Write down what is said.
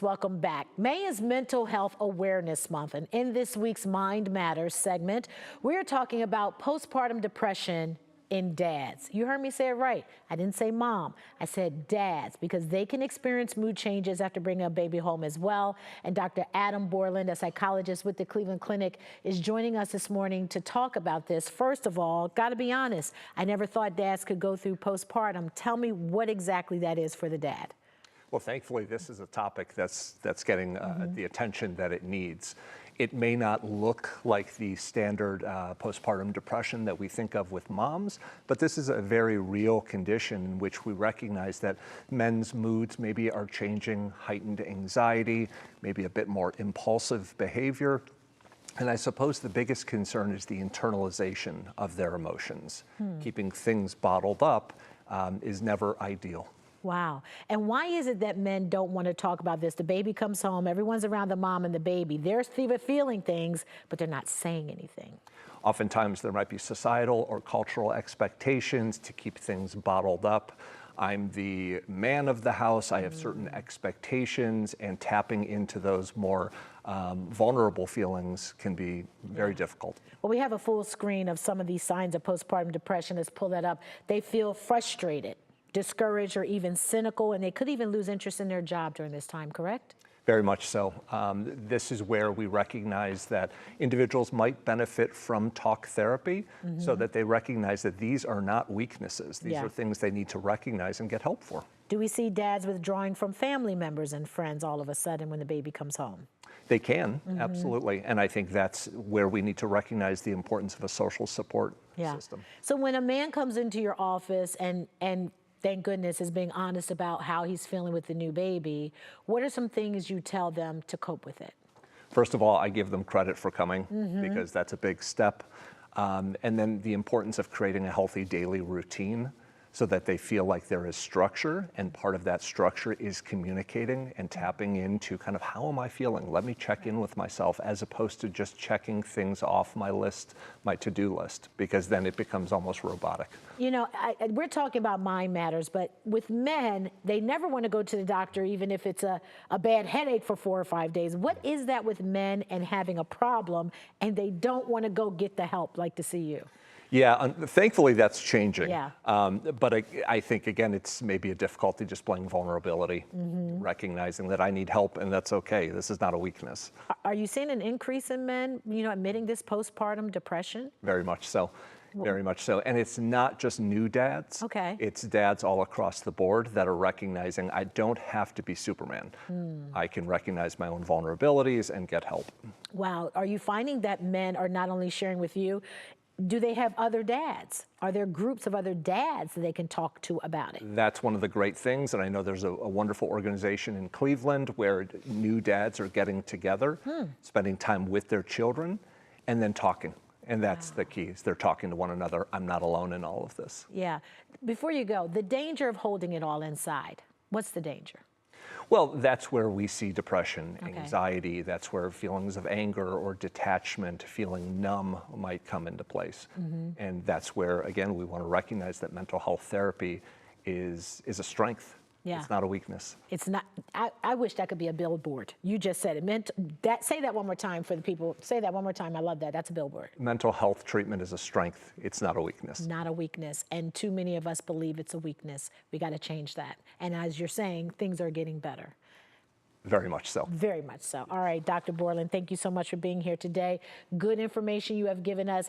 Welcome back. May is Mental Health Awareness Month, and in this week's Mind Matters segment, we're talking about postpartum depression in dads. You heard me say it right. I didn't say mom. I said dads, because they can experience mood changes after bringing a baby home as well. And Dr. Adam Borland, a psychologist with the Cleveland Clinic, is joining us this morning to talk about this. First of all, got to be honest, I never thought dads could go through postpartum. Tell me what exactly that is for the dad. Well, thankfully, this is a topic that's getting the attention that it needs. It may not look like the standard postpartum depression that we think of with moms, but this is a very real condition in which we recognize that men's moods maybe are changing, heightened anxiety, maybe a bit more impulsive behavior. And I suppose the biggest concern is the internalization of their emotions. Keeping things bottled up is never ideal. Wow. And why is it that men don't want to talk about this? The baby comes home, everyone's around the mom and the baby. They're feeling things, but they're not saying anything. Oftentimes there might be societal or cultural expectations to keep things bottled up. I'm the man of the house, I have certain expectations, and tapping into those more vulnerable feelings can be very difficult. Well, we have a full screen of some of these signs of postpartum depression. Let's pull that up. They feel frustrated, discouraged, or even cynical, and they could even lose interest in their job during this time, correct? Very much so. This is where we recognize that individuals might benefit from talk therapy so that they recognize that these are not weaknesses. These are things they need to recognize and get help for. Do we see dads withdrawing from family members and friends all of a sudden when the baby comes home? They can, absolutely. And I think that's where we need to recognize the importance of a social support system. So when a man comes into your office and thank goodness, is being honest about how he's feeling with the new baby, what are some things you tell them to cope with it? First of all, I give them credit for coming because that's a big step. And then the importance of creating a healthy daily routine so that they feel like there is structure, and part of that structure is communicating and tapping into kind of, how am I feeling? Let me check in with myself, as opposed to just checking things off my list, my to-do list, because then it becomes almost robotic. You know, we're talking about mind matters, but with men, they never want to go to the doctor, even if it's a bad headache for 4 or 5 days. What is that with men and having a problem, and they don't want to go get the help like to see you? Yeah, thankfully that's changing. Yeah. But I think, again, it's maybe a difficulty displaying vulnerability, recognizing that I need help, and that's okay. This is not a weakness. Are you seeing an increase in men, admitting this postpartum depression? Very much so. Very much so. And it's not just new dads. Okay. It's dads all across the board that are recognizing, I don't have to be Superman. I can recognize my own vulnerabilities and get help. Wow. Are you finding that men are not only sharing with you, do they have other dads? Are there groups of other dads that they can talk to about it? That's one of the great things, and I know there's a wonderful organization in Cleveland where new dads are getting together, spending time with their children, and then talking. And that's the key, is they're talking to one another. I'm not alone in all of this. Yeah. Before you go, the danger of holding it all inside, what's the danger? Well, that's where we see depression, anxiety. That's where feelings of anger or detachment, feeling numb might come into place. And that's where, again, we want to recognize that mental health therapy is a strength. Yeah. It's not a weakness. It's not. I wish that could be a billboard. You just said it. Say that one more time for the people. Say that one more time. I love that. That's a billboard. Mental health treatment is a strength. It's not a weakness. Not a weakness. And too many of us believe it's a weakness. We got to change that. And as you're saying, things are getting better. Very much so. Very much so. All right, Dr. Borland, thank you so much for being here today. Good information you have given us.